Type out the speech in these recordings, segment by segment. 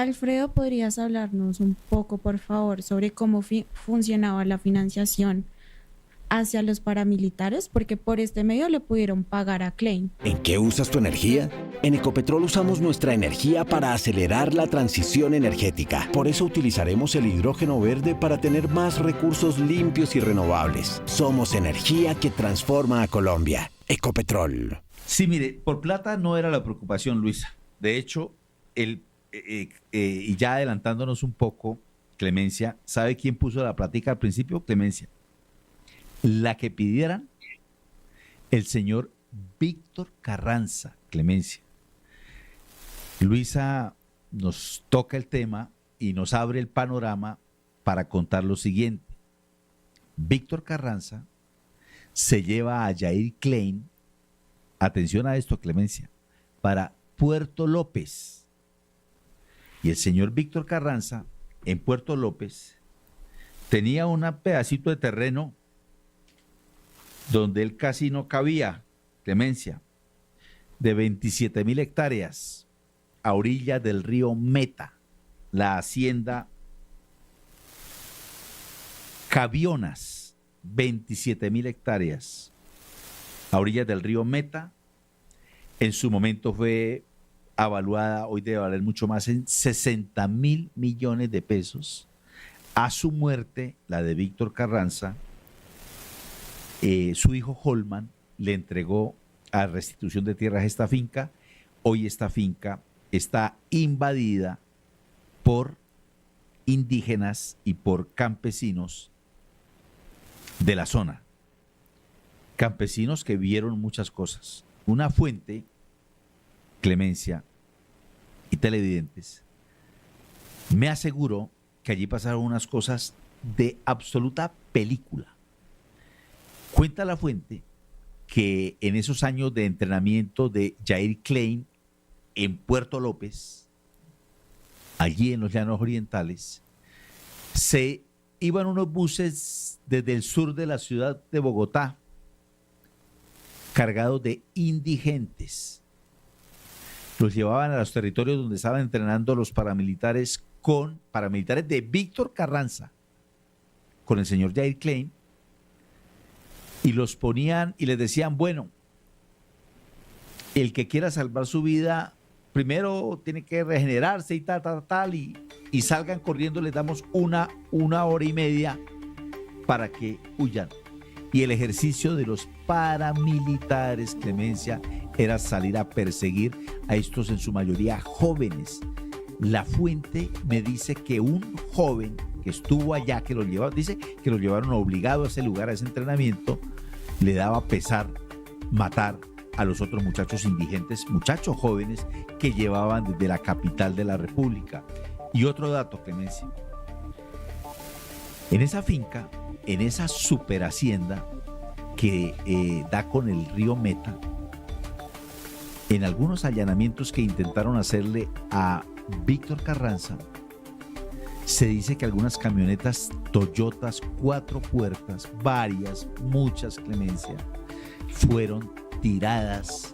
Alfredo, ¿podrías hablarnos un poco, por favor, sobre cómo funcionaba la financiación hacia los paramilitares? Porque por este medio le pudieron pagar a Klein. ¿En qué usas tu energía? En Ecopetrol usamos nuestra energía para acelerar la transición energética. Por eso utilizaremos el hidrógeno verde para tener más recursos limpios y renovables. Somos energía que transforma a Colombia. Ecopetrol. Sí, mire, por plata no era la preocupación, Luisa. De hecho, y ya adelantándonos un poco, Clemencia, ¿sabe quién puso la plática al principio? Clemencia. La que pidieran el señor Víctor Carranza, Clemencia. Luisa nos toca el tema y nos abre el panorama para contar lo siguiente. Víctor Carranza se lleva a Yair Klein, atención a esto, Clemencia, para Puerto López. Y el señor Víctor Carranza, en Puerto López, tenía un pedacito de terreno donde él casi no cabía, Clemencia, de 27.000 hectáreas a orillas del río Meta, la hacienda Cavionas, 27.000 hectáreas a orillas del río Meta. En su momento fue evaluada, hoy debe valer mucho más, en 60.000 millones de pesos. A su muerte, la de Víctor Carranza, su hijo Holman le entregó a restitución de tierras esta finca. Hoy esta finca está invadida por indígenas y por campesinos de la zona. Campesinos que vieron muchas cosas. Una fuente, Clemencia y televidentes, me aseguró que allí pasaron unas cosas de absoluta película. Cuenta la fuente que en esos años de entrenamiento de Yair Klein en Puerto López, allí en los Llanos Orientales, se iban unos buses desde el sur de la ciudad de Bogotá, cargados de indigentes. Los llevaban a los territorios donde estaban entrenando los paramilitares con paramilitares de Víctor Carranza, con el señor Yair Klein, y los ponían y les decían, bueno, el que quiera salvar su vida, primero tiene que regenerarse y tal, y salgan corriendo, les damos una hora y media para que huyan. Y el ejercicio de los paramilitares, Clemencia, era salir a perseguir a estos en su mayoría jóvenes. La fuente me dice que un joven que estuvo allá, que lo llevaron, dice que lo llevaron obligado a ese lugar, a ese entrenamiento, le daba pesar matar a los otros muchachos indigentes, muchachos jóvenes que llevaban desde la capital de la República. Y otro dato, Clemencia. En esa finca, en esa super hacienda que da con el río Meta, en algunos allanamientos que intentaron hacerle a Víctor Carranza, se dice que algunas camionetas Toyotas 4 puertas, varias, muchas, Clemencia, fueron tiradas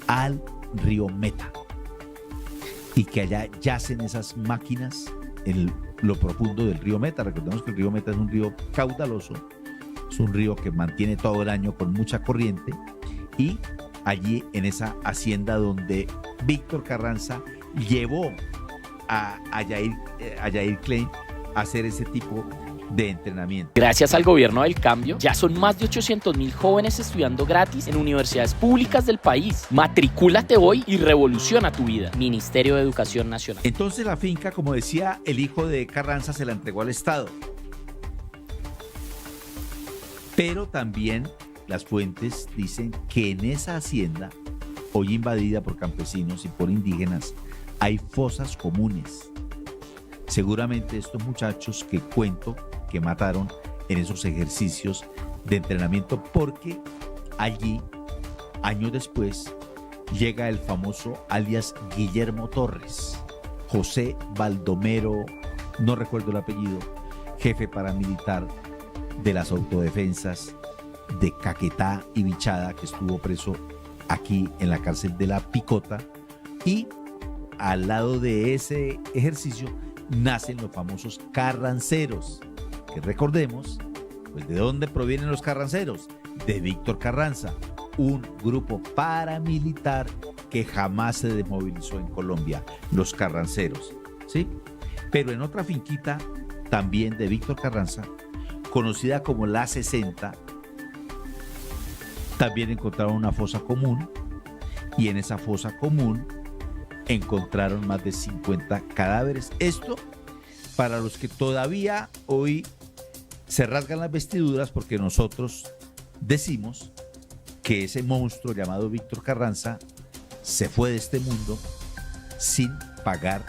al río Meta y que allá yacen esas máquinas en lo profundo del río Meta. Recordemos que el río Meta es un río caudaloso, es un río que mantiene todo el año con mucha corriente, y allí en esa hacienda donde Víctor Carranza llevó a Yair Klein a hacer ese tipo de entrenamiento. Gracias al gobierno del cambio, ya son más de 800.000 jóvenes estudiando gratis en universidades públicas del país. Matricúlate hoy y revoluciona tu vida. Ministerio de Educación Nacional. Entonces la finca, como decía, el hijo de Carranza se la entregó al Estado. Pero también las fuentes dicen que en esa hacienda, hoy invadida por campesinos y por indígenas, hay fosas comunes. Seguramente estos muchachos que cuento que mataron en esos ejercicios de entrenamiento, porque allí, años después, llega el famoso alias Guillermo Torres, José Baldomero, no recuerdo el apellido, jefe paramilitar de las autodefensas de Caquetá y Bichada, que estuvo preso aquí en la cárcel de La Picota, y al lado de ese ejercicio nacen los famosos carranceros, que recordemos, pues ¿de dónde provienen los carranceros? De Víctor Carranza, un grupo paramilitar que jamás se desmovilizó en Colombia, los carranceros, ¿sí? Pero en otra finquita también de Víctor Carranza, conocida como La 60, también encontraron una fosa común, y en esa fosa común encontraron más de 50 cadáveres. Esto para los que todavía hoy se rasgan las vestiduras, porque nosotros decimos que ese monstruo llamado Víctor Carranza se fue de este mundo sin pagar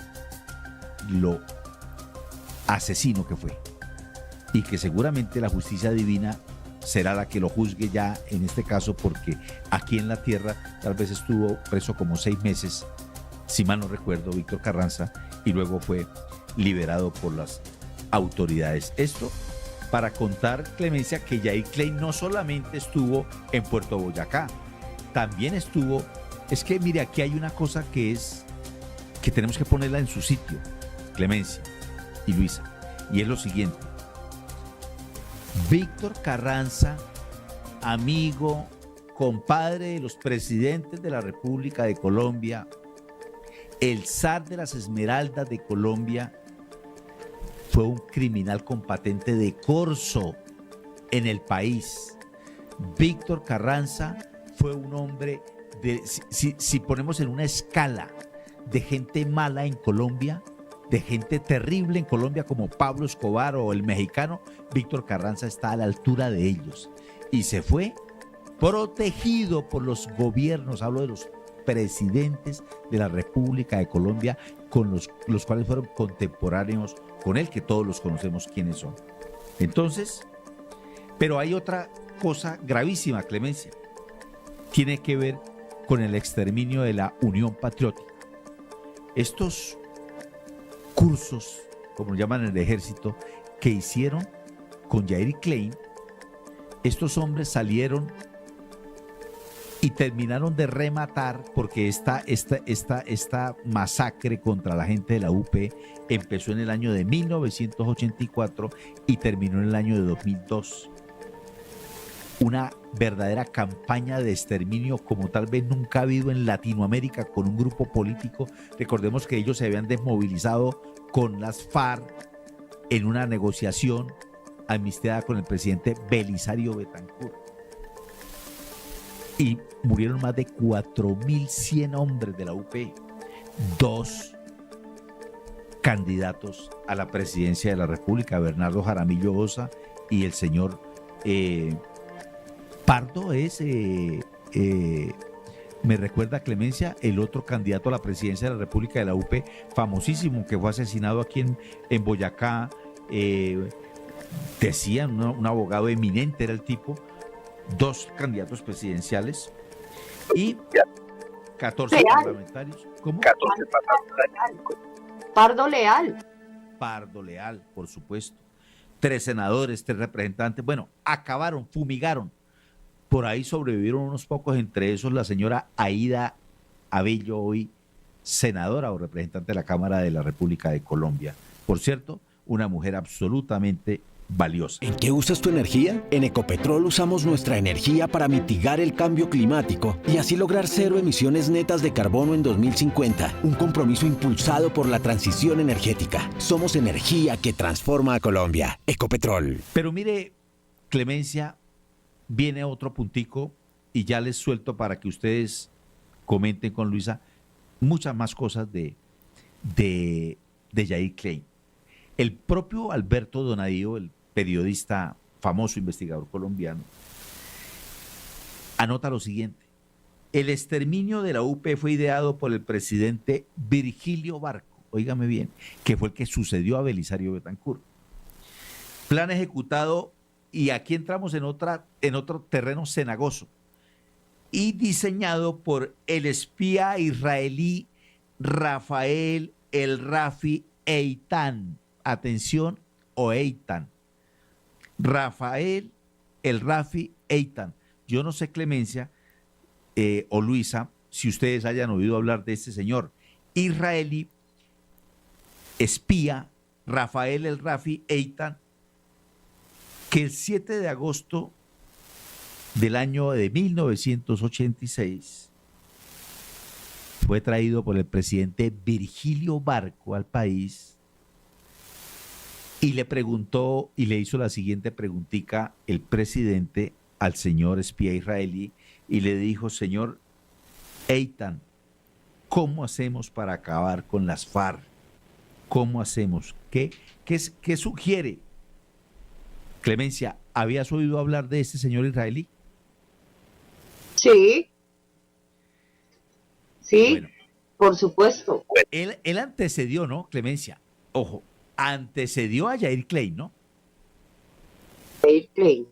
lo asesino que fue, y que seguramente la justicia divina será la que lo juzgue ya en este caso, porque aquí en la tierra tal vez estuvo preso como 6 meses, si mal no recuerdo, Víctor Carranza, y luego fue liberado por las autoridades. Esto para contar, Clemencia, que Yair Klein no solamente estuvo en Puerto Boyacá, también estuvo, es que mire, aquí hay una cosa que tenemos que ponerla en su sitio, Clemencia y Luisa, y es lo siguiente: Víctor Carranza, amigo, compadre de los presidentes de la República de Colombia, el zar de las Esmeraldas de Colombia, fue un criminal con patente de corso en el país. Víctor Carranza fue un hombre de, si ponemos en una escala de gente mala en Colombia, de gente terrible en Colombia como Pablo Escobar o el mexicano, Víctor Carranza está a la altura de ellos. Y se fue protegido por los gobiernos, hablo de los presidentes de la República de Colombia, con los cuales fueron contemporáneos con él, que todos los conocemos quiénes son. Entonces, pero hay otra cosa gravísima, Clemencia. Tiene que ver con el exterminio de la Unión Patriótica. Estos cursos, como lo llaman en el ejército, que hicieron con Yair Klein, estos hombres salieron y terminaron de rematar, porque esta masacre contra la gente de la UP empezó en el año de 1984 y terminó en el año de 2002. Una verdadera campaña de exterminio como tal vez nunca ha habido en Latinoamérica con un grupo político. Recordemos que ellos se habían desmovilizado con las FARC en una negociación amnistiada con el presidente Belisario Betancur. Y murieron más de 4.100 hombres de la UP, 2 candidatos a la presidencia de la República, Bernardo Jaramillo Osa y el señor Pardo me recuerda, Clemencia, el otro candidato a la presidencia de la República de la UP, famosísimo, que fue asesinado aquí en Boyacá, decían, un abogado eminente era el tipo, 2 candidatos presidenciales y 14 parlamentarios. ¿Cómo? 14 parlamentarios. Pardo Leal. Pardo Leal, por supuesto. 3 senadores, 3 representantes. Bueno, acabaron, fumigaron. Por ahí sobrevivieron unos pocos, entre esos la señora Aída Abello, hoy senadora o representante de la Cámara de la República de Colombia. Por cierto, una mujer absolutamente valiosa. ¿En qué usas tu energía? En Ecopetrol usamos nuestra energía para mitigar el cambio climático y así lograr 0 emisiones netas de carbono en 2050. Un compromiso impulsado por la transición energética. Somos energía que transforma a Colombia. Ecopetrol. Pero mire, Clemencia, viene otro puntico y ya les suelto para que ustedes comenten con Luisa muchas más cosas de Yair Klein. El propio Alberto Donadío, el periodista famoso investigador colombiano, anota lo siguiente: el exterminio de la UP fue ideado por el presidente Virgilio Barco, óigame bien, que fue el que sucedió a Belisario Betancur. Plan ejecutado, y aquí entramos en otro terreno cenagoso, y diseñado por el espía israelí Rafael El Rafi Eitan. Atención, o Eitan. Rafael El Rafi Eitan. Yo no sé, Clemencia o Luisa, si ustedes hayan oído hablar de este señor. israelí espía Rafael el Rafi Eitan, que el 7 de agosto del año de 1986 fue traído por el presidente Virgilio Barco al país y le preguntó y le hizo la siguiente preguntica el presidente al señor espía israelí y le dijo: señor Eitan, ¿cómo hacemos para acabar con las FARC? ¿Cómo hacemos? ¿Qué sugiere? Clemencia, ¿habías oído hablar de este señor israelí? Sí, sí, Bueno, por supuesto. él antecedió, ¿no, Clemencia? Ojo, antecedió a Yair Klein, ¿no? Jair Klein.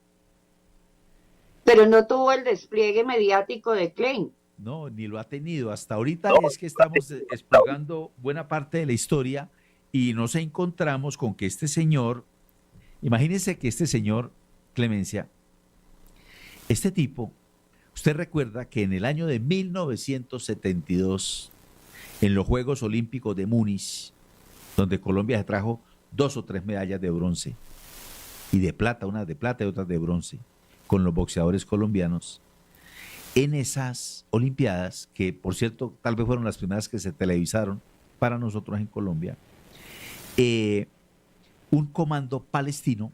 Pero no tuvo el despliegue mediático de Klein. No, ni lo ha tenido. Hasta ahorita es que estamos explorando buena parte de la historia y nos encontramos con que este señor, imagínense que este señor, Clemencia, este tipo, usted recuerda que en el año de 1972, en los Juegos Olímpicos de Múnich, donde Colombia se trajo 2 o 3 medallas de bronce y de plata, unas de plata y otras de bronce, con los boxeadores colombianos, en esas Olimpiadas, que por cierto tal vez fueron las primeras que se televisaron para nosotros en Colombia, un comando palestino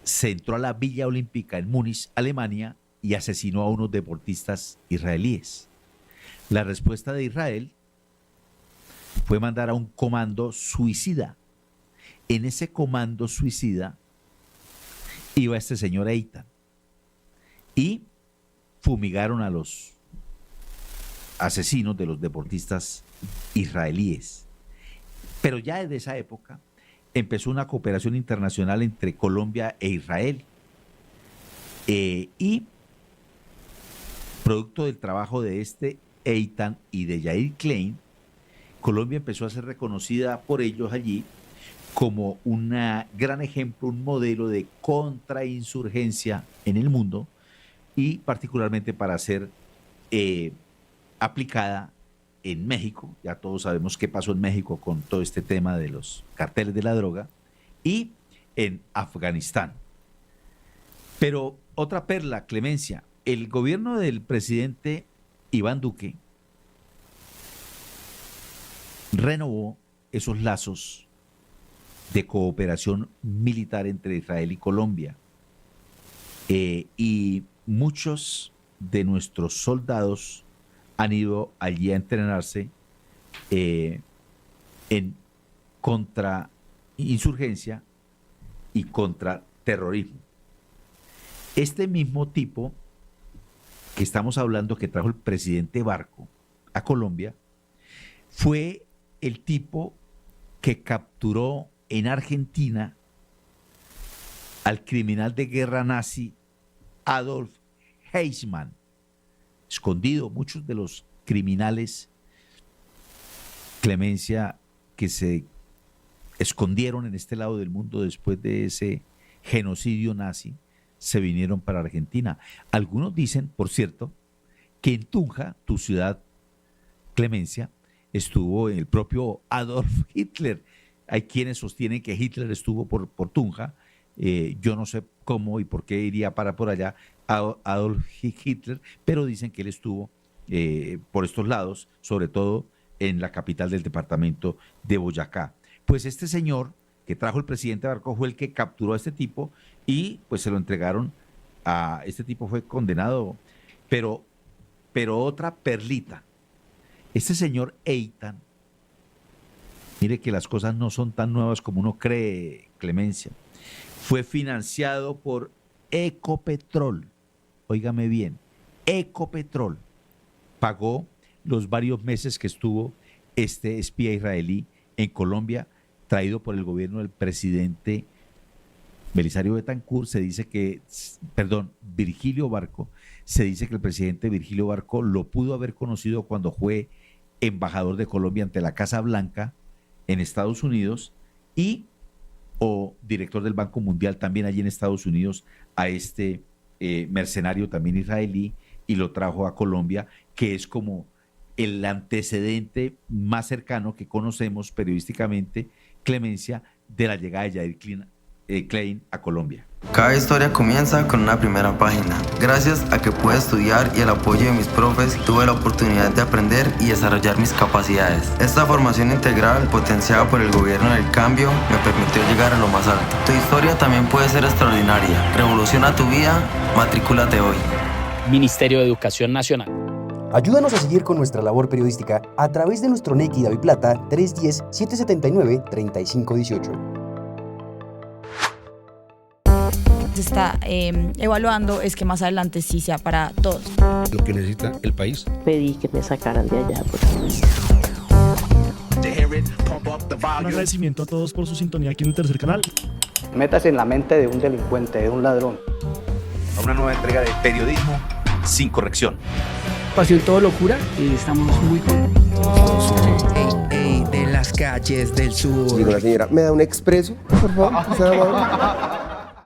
se entró a la Villa Olímpica en Múnich, Alemania, y asesinó a unos deportistas israelíes. La respuesta de Israel fue mandar a un comando suicida. En ese comando suicida iba este señor Eitan y fumigaron a los asesinos de los deportistas israelíes. Pero ya desde esa época empezó una cooperación internacional entre Colombia e Israel. Y producto del trabajo de este Eitan y de Yair Klein, Colombia empezó a ser reconocida por ellos allí como un gran ejemplo, un modelo de contrainsurgencia en el mundo y particularmente para ser aplicada en México. Ya todos sabemos qué pasó en México con todo este tema de los carteles de la droga, y en Afganistán. Pero otra perla, Clemencia, el gobierno del presidente Iván Duque renovó esos lazos de cooperación militar entre Israel y Colombia. Y muchos de nuestros soldados han ido allí a entrenarse en contrainsurgencia y contra terrorismo. Este mismo tipo que estamos hablando, que trajo el presidente Barco a Colombia, fue el tipo que capturó en Argentina al criminal de guerra nazi Adolf Eichmann. Escondido, muchos de los criminales, Clemencia, que se escondieron en este lado del mundo después de ese genocidio nazi, se vinieron para Argentina. Algunos dicen, por cierto, que en Tunja, tu ciudad, Clemencia, estuvo el propio Adolf Hitler. Hay quienes sostienen que Hitler estuvo por Tunja. Yo no sé cómo y por qué iría para por allá Adolf Hitler, pero dicen que él estuvo por estos lados, sobre todo en la capital del departamento de Boyacá. Pues este señor que trajo el presidente Barco fue el que capturó a este tipo y pues se lo entregaron a este tipo, fue condenado. Pero otra perlita, este señor Eitan, mire que las cosas no son tan nuevas como uno cree, Clemencia, fue financiado por Ecopetrol. Óigame bien, Ecopetrol pagó los varios meses que estuvo este espía israelí en Colombia, traído por el gobierno del presidente Belisario Betancur. Virgilio Barco. Se dice que el presidente Virgilio Barco lo pudo haber conocido cuando fue embajador de Colombia ante la Casa Blanca en Estados Unidos o director del Banco Mundial también allí en Estados Unidos, a este mercenario también israelí, y lo trajo a Colombia, que es como el antecedente más cercano que conocemos periodísticamente, Clemencia, de la llegada de Yair Klein a Colombia. Cada historia comienza con una primera página. Gracias a que pude estudiar y el apoyo de mis profes, tuve la oportunidad de aprender y desarrollar mis capacidades. Esta formación integral, potenciada por el gobierno del cambio, me permitió llegar a lo más alto. Tu historia también puede ser extraordinaria. Revoluciona tu vida, matricúlate hoy. Ministerio de Educación Nacional. Ayúdanos a seguir con nuestra labor periodística a través de nuestro NEC y DaviPlata 310-779-3518. Se está evaluando es que más adelante sí sea para todos. Lo que necesita el país. Pedí que me sacaran de allá. Un agradecimiento a todos por su sintonía aquí en el tercer canal. Métase en la mente de un delincuente, de un ladrón. A una nueva entrega de Periodismo sin Corrección. Pasión todo locura y estamos muy contentos. De las calles del sur. Digo, la señora, ¿me da un expreso, por favor?